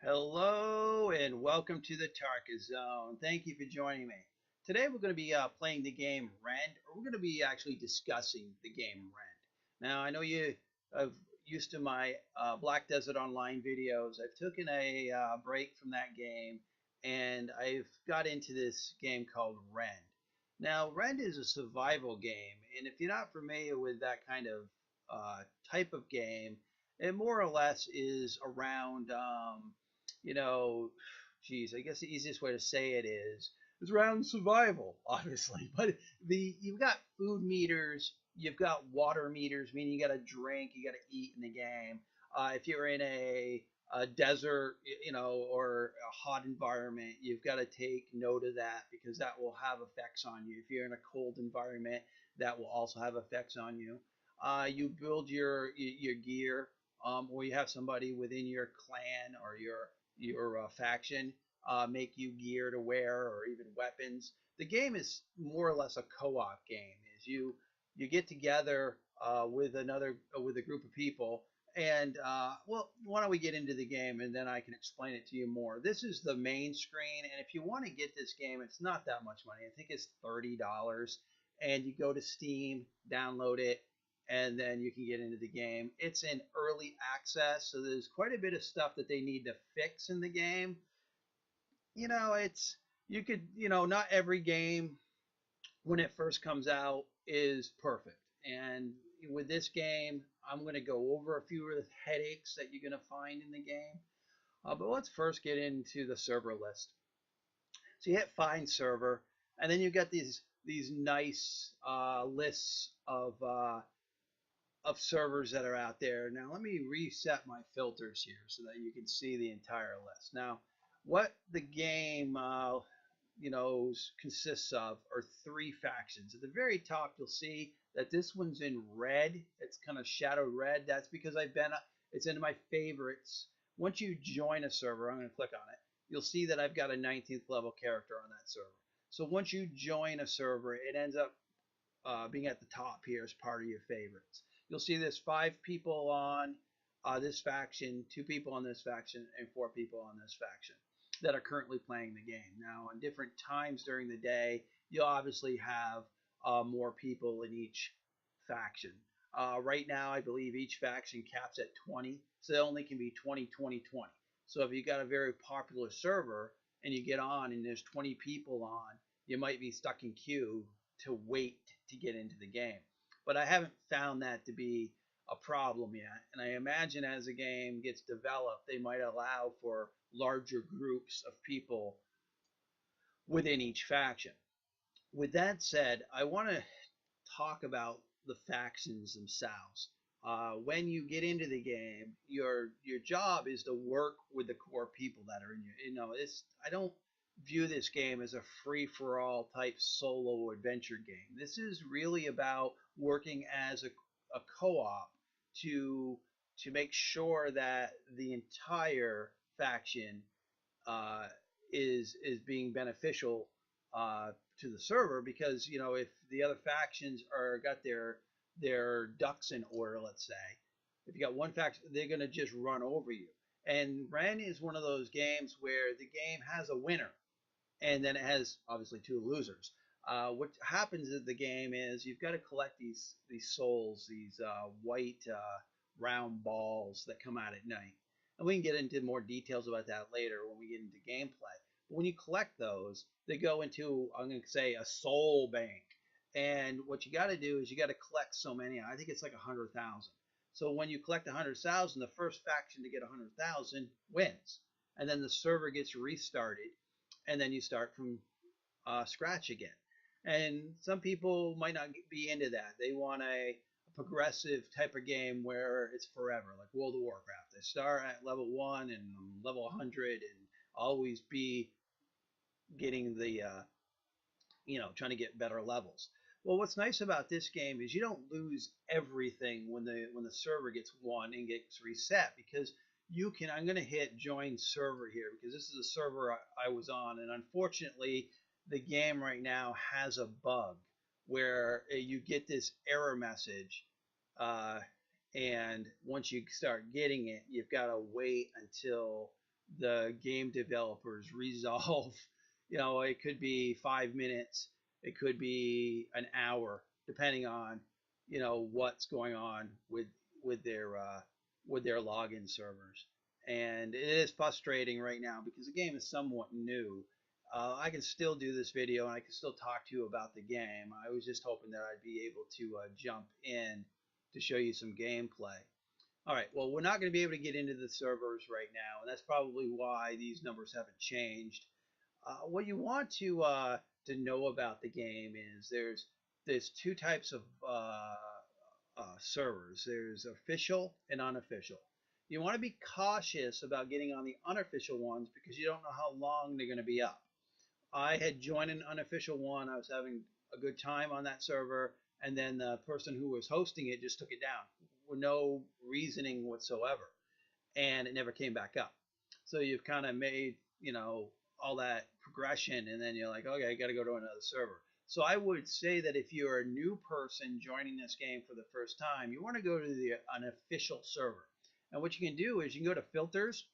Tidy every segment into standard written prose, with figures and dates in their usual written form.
Hello and welcome to the Tarkis Zone. Thank you for joining me. Today we're going to be playing the game Rend, or we're going to be actually discussing the game Rend. Now I know you have used to my Black Desert Online videos. I've taken a break from that game and I've got into this game called Rend. Now Rend is a survival game, and if you're not familiar with that kind of type of game, it more or less is around you know, geez, I guess the easiest way to say it is around survival, obviously. But you've got food meters, you've got water meters, meaning you got to drink, you got to eat in the game. If you're in a desert, or a hot environment, you've got to take note of that because that will have effects on you. If you're in a cold environment, that will also have effects on you. You build your gear, or you have somebody within your clan or your faction make you gear to wear or even weapons. The game is more or less a co-op game. Is you get together with a group of people, and well, why don't we get into the game and then I can explain it to you more. This is the main screen, and if you want to get this game, it's not that much money. I think it's $30, and you go to Steam, download it, and then you can get into the game. It's in early access, so there's quite a bit of stuff that they need to fix in the game. It's you could, not every game when it first comes out is perfect. And with this game, I'm going to go over a few of the headaches that you're going to find in the game. But let's first get into the server list. So you hit find server, and then you get these nice lists of servers that are out there. Now let me reset my filters here so that you can see the entire list. Now, what the game consists of are three factions. At the very top, you'll see that this one's in red. It's kind of shadow red. That's because it's in my favorites. Once you join a server, I'm going to click on it. You'll see that I've got a 19th level character on that server. So once you join a server, it ends up being at the top here as part of your favorites. You'll see there's 5 people on this faction, 2 people on this faction, and 4 people on this faction that are currently playing the game. Now, on different times during the day, you'll obviously have more people in each faction. Right now, I believe each faction caps at 20, so there only can be 20, 20, 20. So if you got a very popular server and you get on and there's 20 people on, you might be stuck in queue to wait to get into the game. But I haven't found that to be a problem yet. And I imagine as the game gets developed, they might allow for larger groups of people within each faction. With that said, I want to talk about the factions themselves. When you get into the game, your job is to work with the core people that are in I don't view this game as a free-for-all type solo adventure game. This is really about working as a co-op to make sure that the entire faction is being beneficial to the server, because if the other factions got their ducks in order, let's say, if you got one faction, they're going to just run over you. And Ren is one of those games where the game has a winner, and then it has obviously 2 losers. What happens in the game is you've got to collect these souls, these white round balls that come out at night. And we can get into more details about that later when we get into gameplay. But when you collect those, they go into, I'm going to say, a soul bank. And what you got to do is you got to collect so many. I think it's like 100,000. So when you collect 100,000, the first faction to get 100,000 wins. And then the server gets restarted, and then you start from scratch again. And some people might not be into that. They want a progressive type of game where it's forever, like World of Warcraft. They start at level 1 and level 100 and always be getting the, trying to get better levels. Well, what's nice about this game is you don't lose everything when the server gets won and gets reset, because I'm going to hit join server here because this is a server I was on, and unfortunately the game right now has a bug where you get this error message, and once you start getting it, you've got to wait until the game developers resolve. It could be 5 minutes, it could be an hour, depending on what's going on with their with their login servers. And it is frustrating right now because the game is somewhat new. I can still do this video and I can still talk to you about the game. I was just hoping that I'd be able to jump in to show you some gameplay. All right, well, we're not going to be able to get into the servers right now, and that's probably why these numbers haven't changed. What you want to know about the game is there's two types of servers. There's official and unofficial. You want to be cautious about getting on the unofficial ones because you don't know how long they're going to be up. I had joined an unofficial one. I was having a good time on that server, and then the person who was hosting it just took it down with no reasoning whatsoever, and it never came back up. So you've kind of made, all that progression, and then you're like, okay, I got to go to another server. So I would say that if you're a new person joining this game for the first time, you want to go to the unofficial server. And what you can do is you can go to filters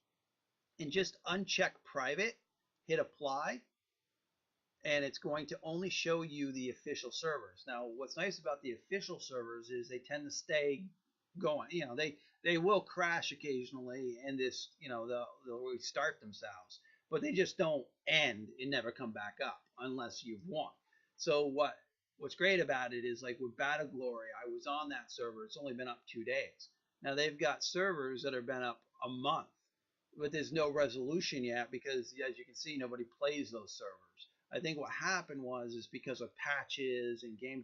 and just uncheck private, hit apply, and it's going to only show you the official servers. Now, what's nice about the official servers is they tend to stay going. They will crash occasionally, and they'll restart themselves, but they just don't end and never come back up unless you've won. So what's great about it is, like with Battle Glory, I was on that server. It's only been up 2 days. Now they've got servers that have been up a month, but there's no resolution yet because, as you can see, nobody plays those servers. I think what happened is because of patches and game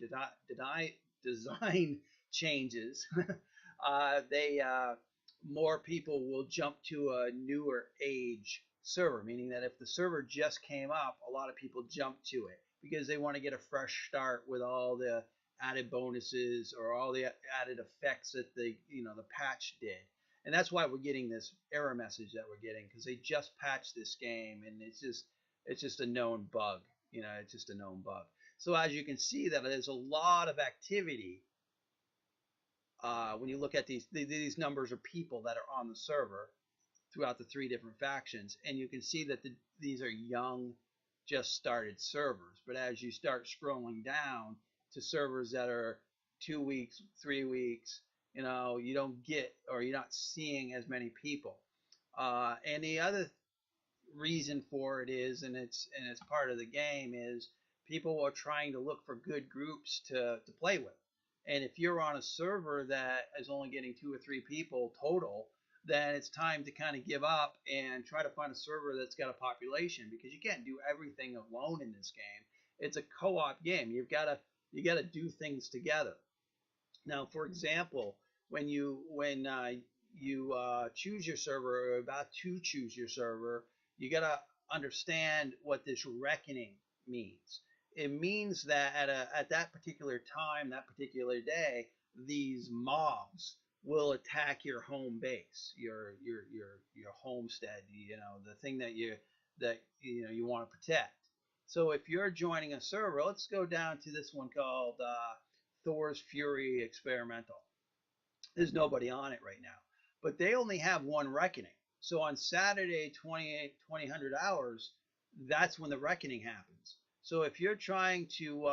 design changes, more people will jump to a newer age server, meaning that if the server just came up, a lot of people jump to it because they want to get a fresh start with all the added bonuses or all the added effects that the patch did. And that's why we're getting this error message that we're getting, because they just patched this game, and it's just a known bug. It's just a known bug. So as you can see, that there's a lot of activity when you look at these numbers of people that are on the server throughout the 3 different factions, and you can see that these are young, just started servers. But as you start scrolling down to servers that are 2 weeks, 3 weeks, you don't get, or you're not seeing as many people. And the other reason for it is, and it's part of the game, is people are trying to look for good groups to play with. And if you're on a server that is only getting 2 or 3 people total, then it's time to kind of give up and try to find a server that's got a population, because you can't do everything alone in this game. It's a co-op game. You got to do things together. Now, for example, when you choose your server, or about to choose your server, you got to understand what this reckoning means. It means that at that particular time, that particular day, these mobs will attack your home base, your homestead, the thing that you want to protect. So if you're joining a server, let's go down to this one called Thor's Fury Experimental. There's nobody on it right now, but they only have one reckoning. So on Saturday, 2000 hours, that's when the reckoning happens. So if you're trying to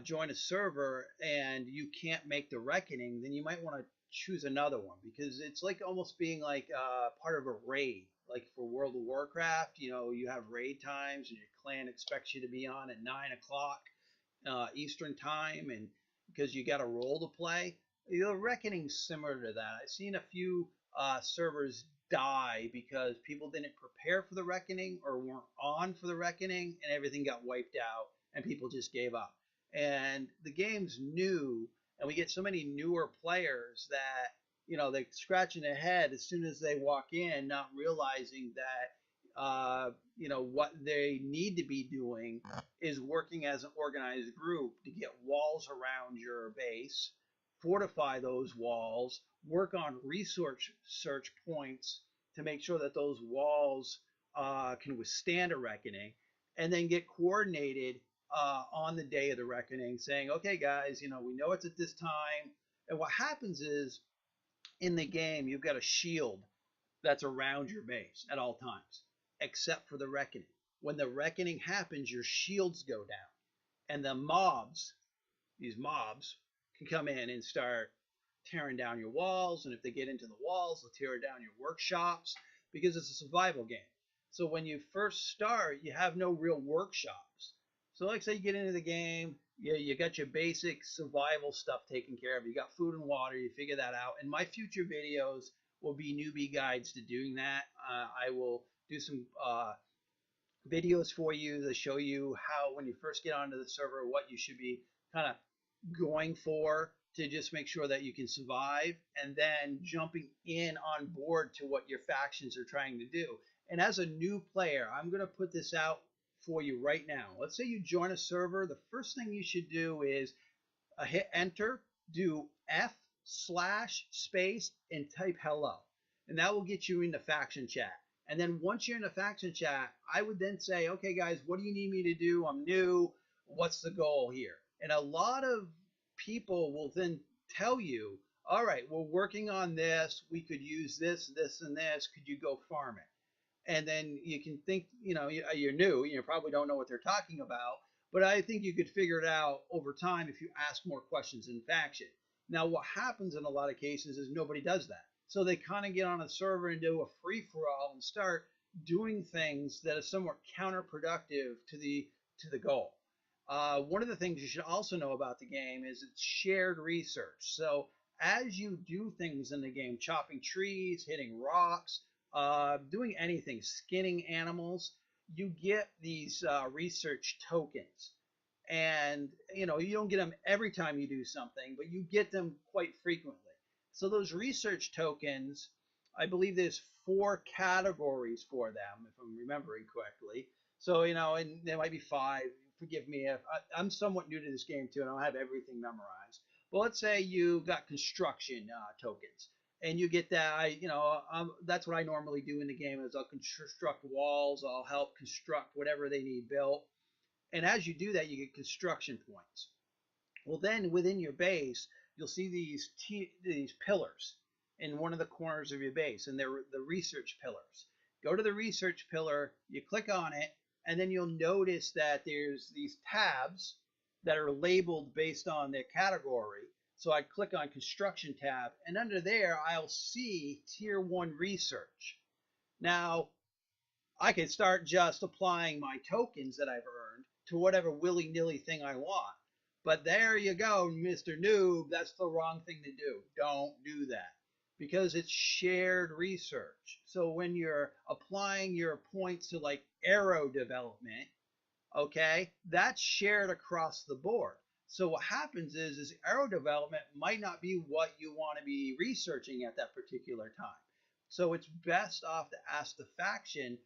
join a server and you can't make the reckoning, then you might want to choose another one, because it's like almost being like part of a raid. Like for World of Warcraft, you have raid times, and your clan expects you to be on at 9 o'clock Eastern time, and because you got a role to play. The reckoning's similar to that. I've seen a few servers die because people didn't prepare for the reckoning or weren't on for the reckoning, and everything got wiped out and people just gave up. And the game's new, and we get so many newer players that they're scratching their head as soon as they walk in, not realizing that what they need to be doing is working as an organized group to get walls around your base, fortify those walls, work on resource search points to make sure that those walls can withstand a reckoning, and then get coordinated on the day of the reckoning, saying, okay guys, we know it's at this time. And what happens is, in the game, you've got a shield that's around your base at all times, except for the reckoning. When the reckoning happens, your shields go down, and the mobs, these mobs, can come in and start tearing down your walls. And if they get into the walls, they'll tear down your workshops because it's a survival game. So when you first start, you have no real workshops. So like say you get into the game, you got your basic survival stuff taken care of. You got food and water. You figure that out. And my future videos will be newbie guides to doing that. I will do some videos for you that show you how, when you first get onto the server, what you should be kind of going for to just make sure that you can survive, and then jumping in on board to what your factions are trying to do. And as a new player, I'm going to put this out for you right now. Let's say you join a server. The first thing you should do is hit enter, do F/space, and type hello. And that will get you into faction chat. And then once you're in a faction chat, I would then say, okay, guys, what do you need me to do? I'm new. What's the goal here? And a lot of people will then tell you, all right, we're working on this. We could use this, this, and this. Could you go farm it? And then you can think, you're new. You probably don't know what they're talking about. But I think you could figure it out over time if you ask more questions in faction. Now, what happens in a lot of cases is nobody does that. So they kind of get on a server and do a free-for-all and start doing things that are somewhat counterproductive to the goal. One of the things you should also know about the game is it's shared research. So as you do things in the game, chopping trees, hitting rocks, doing anything, skinning animals, you get these research tokens. And, you don't get them every time you do something, but you get them quite frequently. So those research tokens, I believe there's 4 categories for them, if I'm remembering correctly. So, and there might be 5. Forgive me if I'm somewhat new to this game too, and I don't have everything memorized. But let's say you got construction tokens, and you get that. That's what I normally do in the game is I'll construct walls. I'll help construct whatever they need built. And as you do that, you get construction points. Well, then within your base, you'll see these pillars in one of the corners of your base, and they're the research pillars. Go to the research pillar, you click on it, and then you'll notice that there's these tabs that are labeled based on their category. So I click on construction tab, and under there I'll see tier 1 research. Now, I can start just applying my tokens that I've earned to whatever willy-nilly thing I want. But there you go, Mr. Noob, that's the wrong thing to do. Don't do that, because it's shared research. So when you're applying your points to like arrow development, okay, that's shared across the board. So what happens is arrow development might not be what you want to be researching at that particular time. So it's best off to ask the faction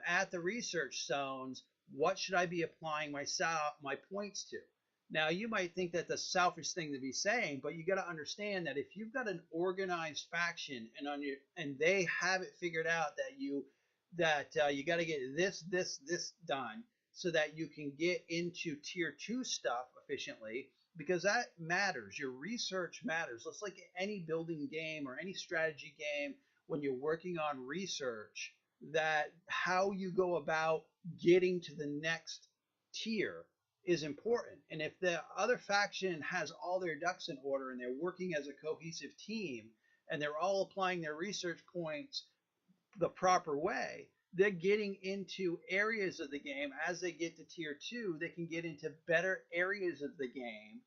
at the research zones, what should I be applying my points to? Now, you might think that's a selfish thing to be saying, but you got to understand that if you've got an organized faction and they have it figured out that you got to get this done so that you can get into tier 2 stuff efficiently, because that matters. Your research matters. It's like any building game or any strategy game when you're working on research, that how you go about getting to the next tier is important. And if the other faction has all their ducks in order and they're working as a cohesive team and they're all applying their research points the proper way, they're getting into areas of the game. As they get to tier 2, they can get into better areas of the game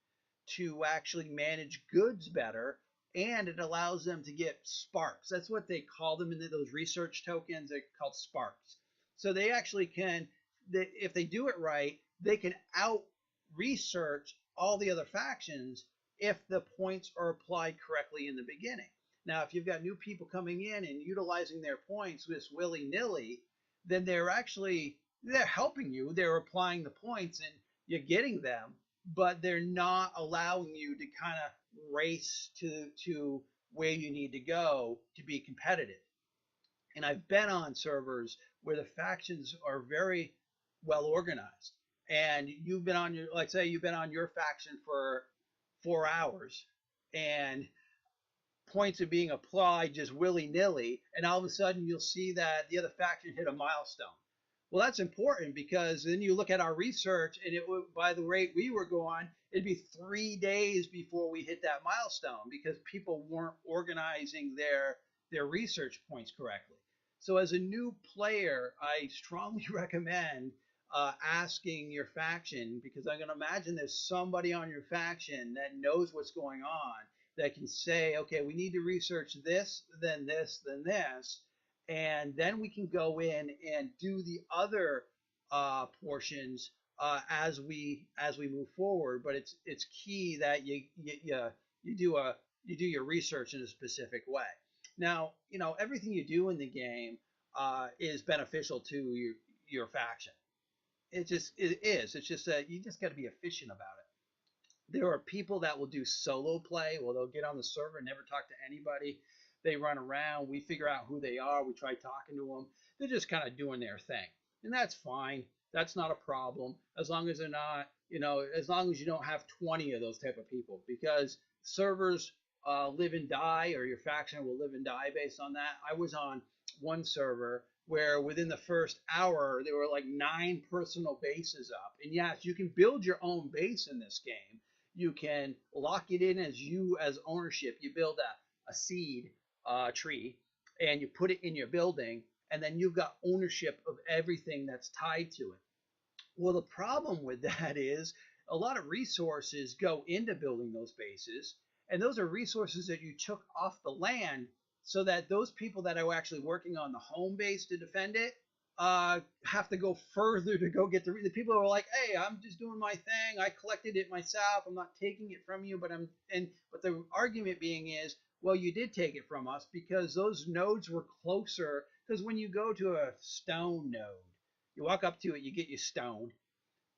to actually manage goods better, and it allows them to get sparks. That's what they call them in those research tokens. They're called sparks. So they actually can, if they do it right, they can out-research all the other factions if the points are applied correctly in the beginning. Now, if you've got new people coming in and utilizing their points with willy-nilly, then they're helping you. They're applying the points and you're getting them, but they're not allowing you to kind of race to where you need to go to be competitive. And I've been on servers where the factions are very well organized, and you've been on you've been on your faction for 4 hours, and points are being applied just willy-nilly, and all of a sudden you'll see that the other faction hit a milestone. Well, that's important because then you look at our research, and it would, by the rate we were going, it'd be 3 days before we hit that milestone because people weren't organizing their research points correctly. So as a new player, I strongly recommend asking your faction, because I'm going to imagine there's somebody on your faction that knows what's going on, that can say, okay, we need to research this, then this, then this, and then we can go in and do the other portions as we move forward. But it's key that you do your research in a specific way. Now, everything you do in the game is beneficial to your faction. It is. It's just that you just got to be efficient about it. There are people that will do solo play. Well, they'll get on the server and never talk to anybody. They run around. We figure out who they are. We try talking to them. They're just kind of doing their thing, and that's fine. That's not a problem as long as they're not, as long as you don't have 20 of those type of people, because servers live and die, or your faction will live and die based on that. I was on one server where within the first hour there were like 9 personal bases up. And yes, you can build your own base in this game. You can lock it in as ownership. You build a seed tree and you put it in your building, and then you've got ownership of everything that's tied to it. Well, the problem with that is a lot of resources go into building those bases, and those are resources that you took off the land, so that those people that are actually working on the home base to defend it have to go further to go get the people who are like, hey, I'm just doing my thing. I collected it myself. I'm not taking it from you, but the argument being is, well, you did take it from us because those nodes were closer. Because when you go to a stone node, you walk up to it, you get your stone,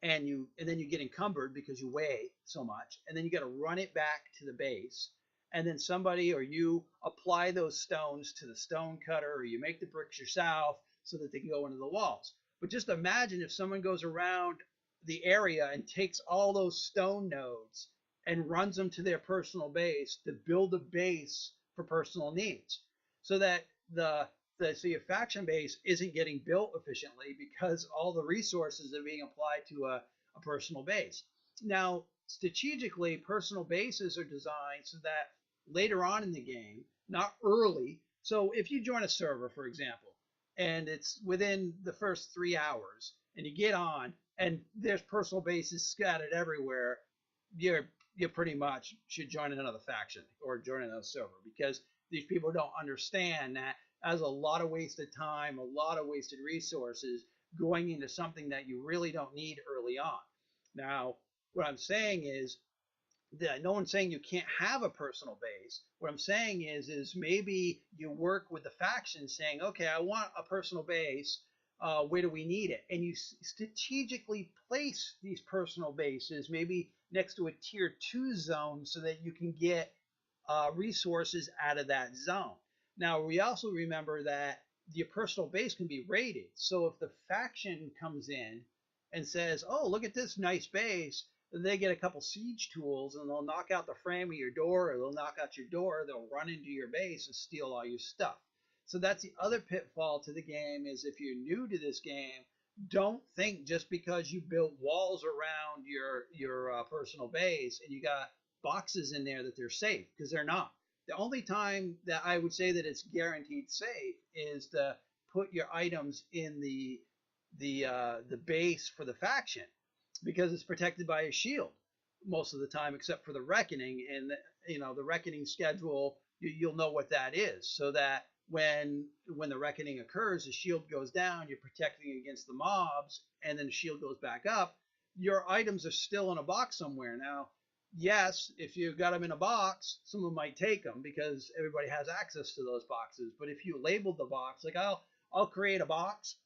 and then you get encumbered because you weigh so much, and then you got to run it back to the base, and then somebody or you apply those stones to the stone cutter, or you make the bricks yourself so that they can go into the walls. But just imagine if someone goes around the area and takes all those stone nodes and runs them to their personal base to build a base for personal needs, so that so your faction base isn't getting built efficiently because all the resources are being applied to a personal base. Now, strategically, personal bases are designed so that later on in the game, not early. So if you join a server, for example, and it's within the first 3 hours, and you get on, and there's personal bases scattered everywhere, you pretty much should join another faction or join another server, because these people don't understand that as a lot of wasted time, a lot of wasted resources going into something that you really don't need early on. Now, what I'm saying is that no one's saying you can't have a personal base. What I'm saying is maybe you work with the faction saying, okay, I want a personal base. Where do we need it? And you strategically place these personal bases maybe next to a tier 2 zone so that you can get resources out of that zone. Now, we also remember that your personal base can be raided. So if the faction comes in and says, oh, look at this nice base, they get a couple siege tools and they'll knock out the frame of your door, or they'll knock out your door, they'll run into your base and steal all your stuff. So that's the other pitfall to the game, is if you're new to this game, don't think just because you built walls around your personal base and you got boxes in there that they're safe, because they're not. The only time that I would say that it's guaranteed safe is to put your items in the base for the faction, because it's protected by a shield most of the time, except for the reckoning. And the reckoning schedule, you'll know what that is, so that when the reckoning occurs, the shield goes down, you're protecting against the mobs, and then the shield goes back up. Your items are still in a box somewhere. Now, yes, if you've got them in a box, someone might take them because everybody has access to those boxes. But if you labeled the box, like I'll create a box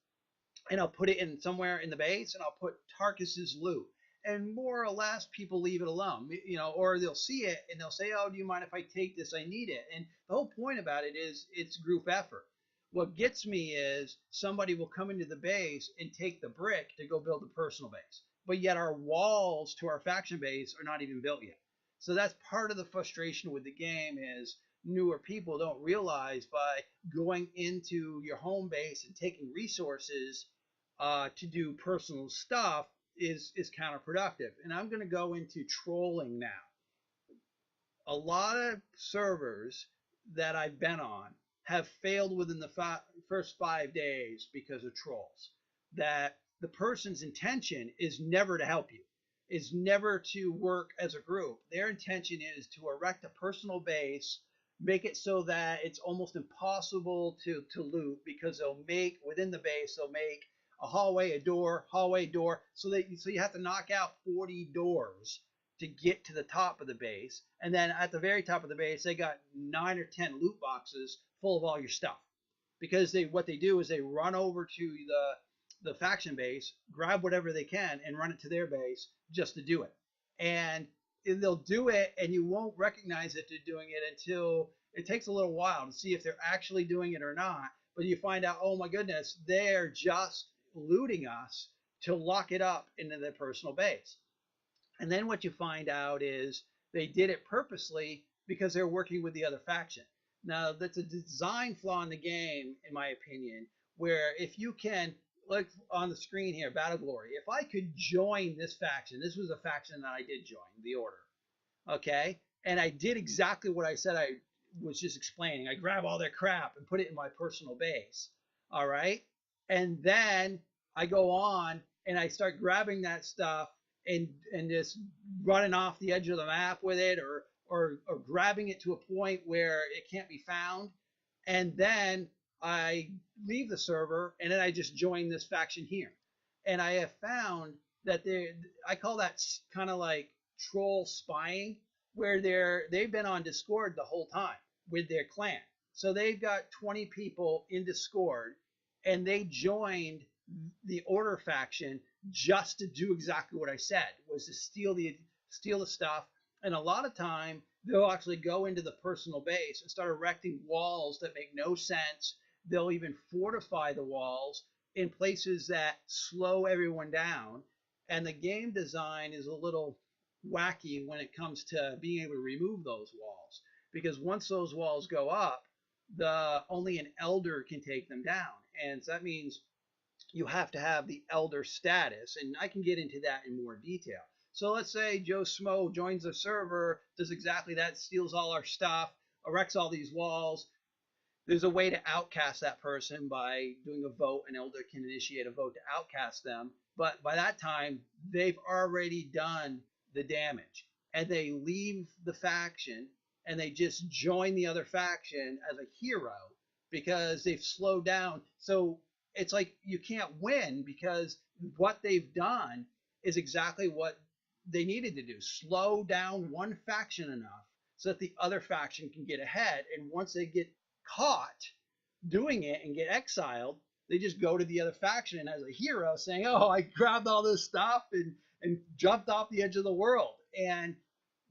and I'll put it in somewhere in the base, and I'll put Tarkis's loot, and more or less people leave it alone, or they'll see it and they'll say, oh, do you mind if I take this? I need it. And the whole point about it is it's group effort. What gets me is somebody will come into the base and take the brick to go build a personal base, but yet our walls to our faction base are not even built yet. So that's part of the frustration with the game, is newer people don't realize by going into your home base and taking resources to do personal stuff is counterproductive. And I'm going to go into trolling now. A lot of servers that I've been on have failed within the first 5 days because of trolls. That the person's intention is never to help you, is never to work as a group. Their intention is to erect a personal base, make it so that it's almost impossible to loot, because they'll make within the base, they'll make a hallway, a door, hallway, door, so you have to knock out 40 doors to get to the top of the base. And then at the very top of the base, they got 9 or 10 loot boxes full of all your stuff. Because what they do is they run over to the faction base, grab whatever they can, and run it to their base just to do it. And they'll do it, and you won't recognize that they're doing it until it takes a little while to see if they're actually doing it or not. But you find out, oh my goodness, they're just looting us to lock it up into their personal base. And then what you find out is they did it purposely because they're working with the other faction. Now, that's a design flaw in the game, in my opinion, where if you can, like on the screen here, Battle Glory, if I could join this faction, this was a faction that I did join, the Order, okay? And I did exactly what I said I was just explaining. I grab all their crap and put it in my personal base, all right? And then I go on and I start grabbing that stuff and just running off the edge of the map with it, or grabbing it to a point where it can't be found. And then I leave the server, and then I just join this faction here. And I have found that I call that kind of like troll spying, where they've been on Discord the whole time with their clan. So they've got 20 people in Discord, and they joined the Order faction just to do exactly what I said, was to steal the stuff. And a lot of time they'll actually go into the personal base and start erecting walls that make no sense. They'll even fortify the walls in places that slow everyone down. And the game design is a little wacky when it comes to being able to remove those walls, because once those walls go up, only an elder can take them down. And so that means you have to have the elder status, and I can get into that in more detail. So let's say Joe Smo joins the server, does exactly that, steals all our stuff, erects all these walls. There's a way to outcast that person by doing a vote. An elder can initiate a vote to outcast them, but by that time they've already done the damage, and they leave the faction and they just join the other faction as a hero because they've slowed down. So it's like you can't win, because what they've done is exactly what they needed to do. Slow down one faction enough so that the other faction can get ahead. And once they get caught doing it and get exiled, they just go to the other faction as a hero saying, oh, I grabbed all this stuff and jumped off the edge of the world. And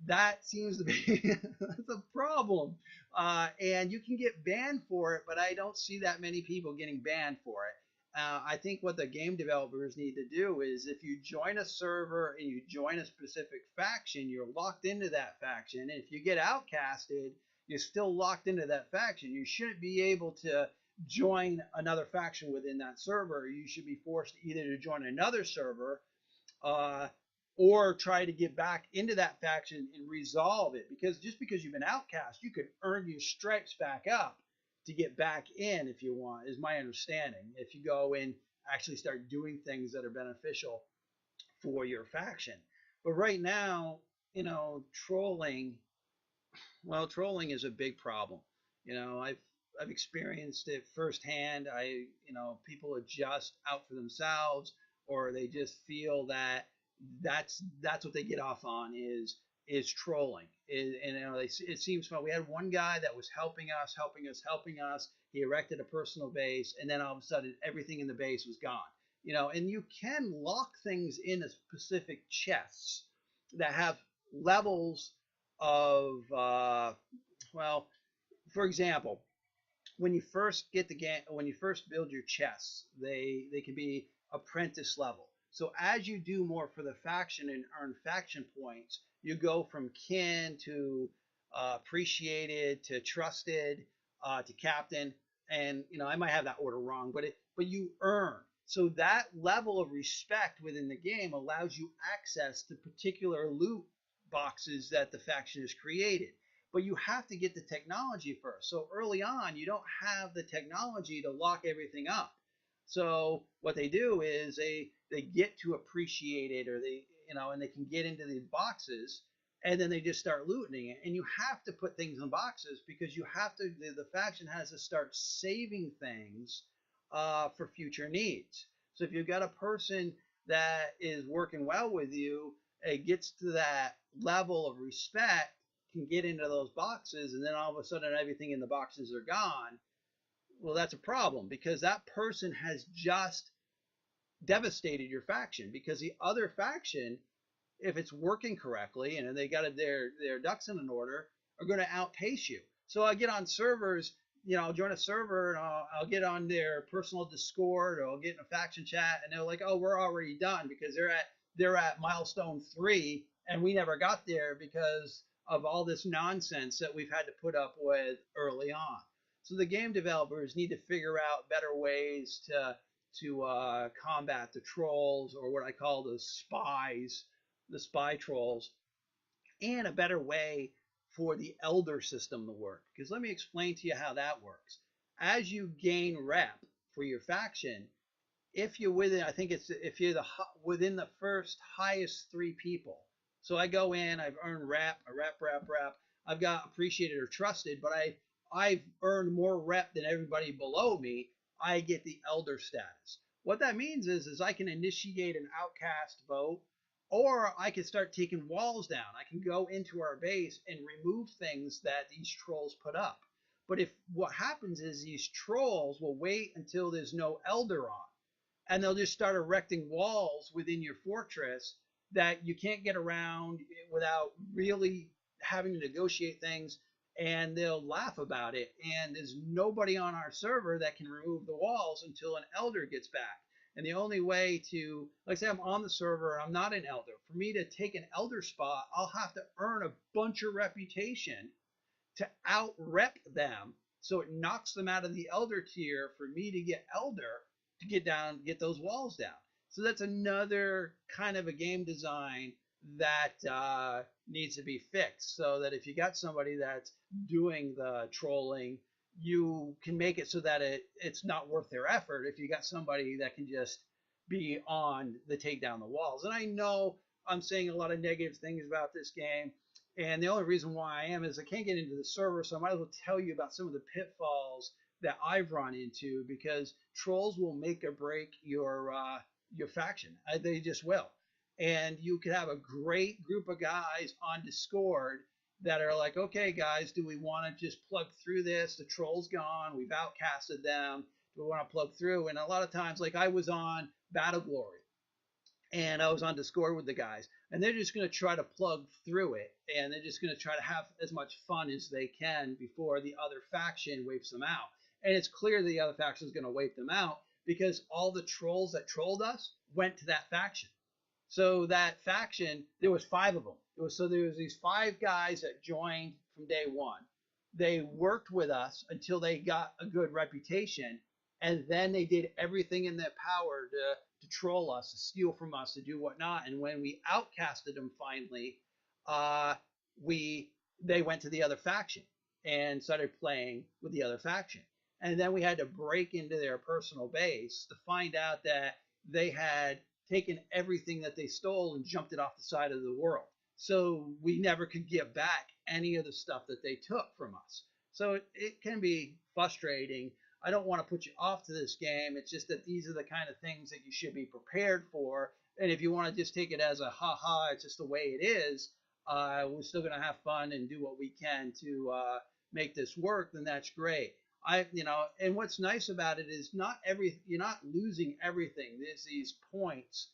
that seems to be that's a problem. And you can get banned for it, but I don't see that many people getting banned for it. I think what the game developers need to do is, if you join a server and you join a specific faction, you're locked into that faction. And if you get outcasted, you're still locked into that faction. You shouldn't be able to join another faction within that server. You should be forced either to join another server or try to get back into that faction and resolve it. Because just because you've been outcast, you could earn your stripes back up to get back in if you want, is my understanding. If you go and actually start doing things that are beneficial for your faction. But right now, trolling is a big problem. I've experienced it firsthand. People are just out for themselves, or they just feel that that's what they get off on is trolling. It seems fun. We had one guy that was helping us. He erected a personal base, and then all of a sudden everything in the base was gone. And you can lock things in a specific chests that have levels of for example, when you first build your chests, they can be apprentice level. So as you do more for the faction and earn faction points, you go from kin to appreciated to trusted to captain, and I might have that order wrong, but you earn. So that level of respect within the game allows you access to particular loot boxes that the faction has created. But you have to get the technology first. So early on, you don't have the technology to lock everything up. So what they do is they get to appreciate it, or and they can get into these boxes, and then they just start looting it. And you have to put things in boxes because you have to. The faction has to start saving things for future needs. So if you've got a person that is working well with you, it gets to that level of respect, can get into those boxes, and then all of a sudden everything in the boxes are gone. Well, that's a problem because that person has just devastated your faction, because the other faction, if it's working correctly and they got their ducks in an order, are going to outpace you. So I get on servers, I'll join a server and I'll get on their personal Discord, or I'll get in a faction chat, and they're like, "Oh, we're already done because they're at milestone 3, and we never got there because of all this nonsense that we've had to put up with early on." So the game developers need to figure out better ways to combat the trolls, or what I call the spies, the spy trolls, and a better way for the elder system to work. Because let me explain to you how that works. As you gain rep for your faction, if you're within, I think it's if you're within the first highest 3 people. So I go in, I've earned rep. I've got appreciated or trusted, but I've earned more rep than everybody below me. I get the elder status. What that means is I can initiate an outcast vote, or I can start taking walls down. I can go into our base and remove things that these trolls put up. But what happens is these trolls will wait until there's no elder on, and they'll just start erecting walls within your fortress that you can't get around without really having to negotiate things, and they'll laugh about it. And there's nobody on our server that can remove the walls until an elder gets back. And the only way to, like say I'm on the server, I'm not an elder. For me to take an elder spot, I'll have to earn a bunch of reputation to out-rep them, so it knocks them out of the elder tier for me to get elder, to get those walls down. So that's another kind of a game design that needs to be fixed, so that if you got somebody that's doing the trolling, you can make it so that it's not worth their effort if you got somebody that can just be on the take down the walls. And I know I'm saying a lot of negative things about this game, and the only reason why I am is I can't get into the server, so I might as well tell you about some of the pitfalls that I've run into, because trolls will make or break your faction. They just will. And you could have a great group of guys on Discord that are like, "Okay, guys, do we want to just plug through this? The troll's gone. We've outcasted them. Do we want to plug through?" And a lot of times, like I was on Battle Glory, and I was on Discord with the guys, and they're just going to try to plug through it, and they're just going to try to have as much fun as they can before the other faction wipes them out. And it's clear the other faction is going to wipe them out, because all the trolls that trolled us went to that faction. So that faction, there was 5 of them. There was these 5 guys that joined from day one. They worked with us until they got a good reputation, and then they did everything in their power to troll us, to steal from us, to do whatnot. And when we outcasted them finally, they went to the other faction and started playing with the other faction. And then we had to break into their personal base to find out that they had taken everything that they stole and jumped it off the side of the world. So we never could get back any of the stuff that they took from us. So it can be frustrating. I don't want to put you off to this game. It's just that these are the kind of things that you should be prepared for. And if you want to just take it as a ha-ha, it's just the way it is, we're still going to have fun and do what we can to make this work, then that's great. And what's nice about it is you're not losing everything. There's these points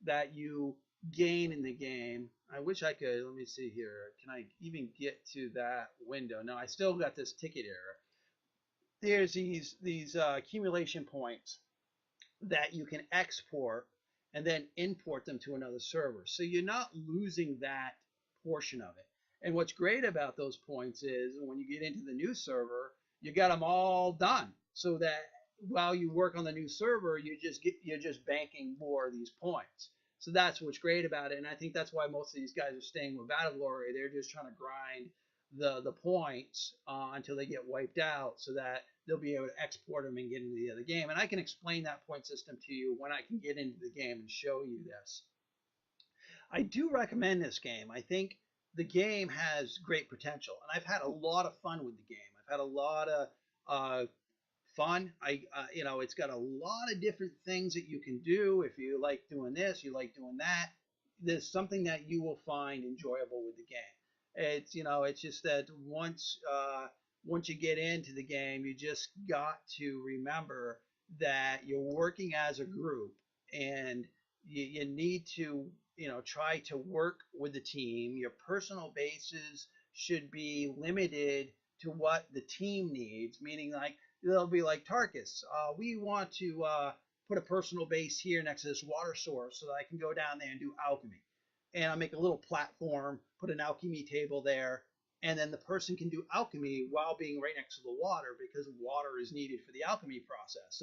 that you gain in the game. I wish I could, let me see here. Can I even get to that window? No, I still got this ticket error. There's these accumulation points that you can export and then import them to another server. So you're not losing that portion of it. And what's great about those points is when you get into the new server, you got them all done, so that while you work on the new server, you're just banking more of these points. So that's what's great about it, and I think that's why most of these guys are staying with Battle Glory. They're just trying to grind the points until they get wiped out, so that they'll be able to export them and get into the other game. And I can explain that point system to you when I can get into the game and show you this. I do recommend this game. I think the game has great potential, and I've had a lot of fun with the game. I've had a lot of fun. It's got a lot of different things that you can do. If you like doing this, you like doing that. There's something that you will find enjoyable with the game. It's just that once you get into the game, you just got to remember that you're working as a group, and you need to try to work with the team. Your personal bases should be limited to what the team needs, meaning like they'll be like Tarkis. We want to put a personal base here next to this water source so that I can go down there and do alchemy. And I'll make a little platform, put an alchemy table there, and then the person can do alchemy while being right next to the water, because water is needed for the alchemy process.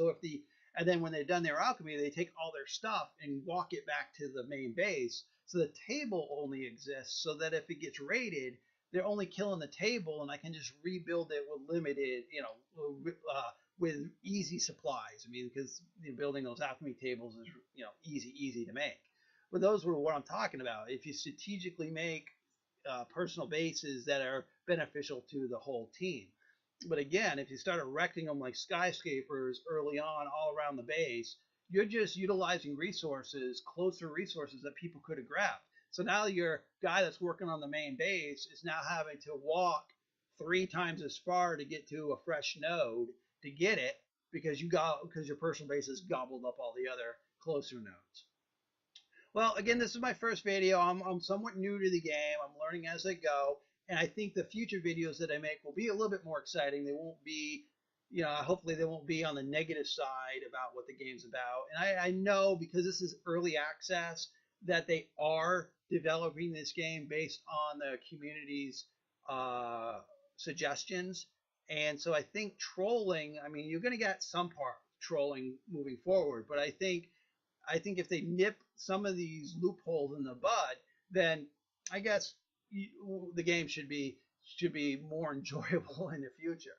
And then when they're done their alchemy, they take all their stuff and walk it back to the main base. So the table only exists so that if it gets raided, they're only killing the table, and I can just rebuild it with limited, with easy supplies. I mean, because building those alchemy tables is, easy to make. But those were what I'm talking about. If you strategically make personal bases that are beneficial to the whole team. But again, if you start erecting them like skyscrapers early on all around the base, you're just utilizing closer resources that people could have grabbed. So now your guy that's working on the main base is now having to walk 3 times as far to get to a fresh node to get it, because your personal base has gobbled up all the other closer nodes. Well, again, this is my first video. I'm somewhat new to the game. I'm learning as I go. And I think the future videos that I make will be a little bit more exciting. They won't be, hopefully they won't be on the negative side about what the game's about. And I know, because this is early access, that they are developing this game based on the community's suggestions. And so I think trolling, you're going to get some part trolling moving forward. But I think if they nip some of these loopholes in the bud, then I guess the game should be more enjoyable in the future.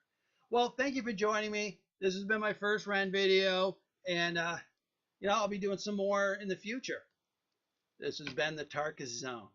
Well, thank you for joining me. This has been my first Rend video, and I'll be doing some more in the future. This has been the Tarkis Zone.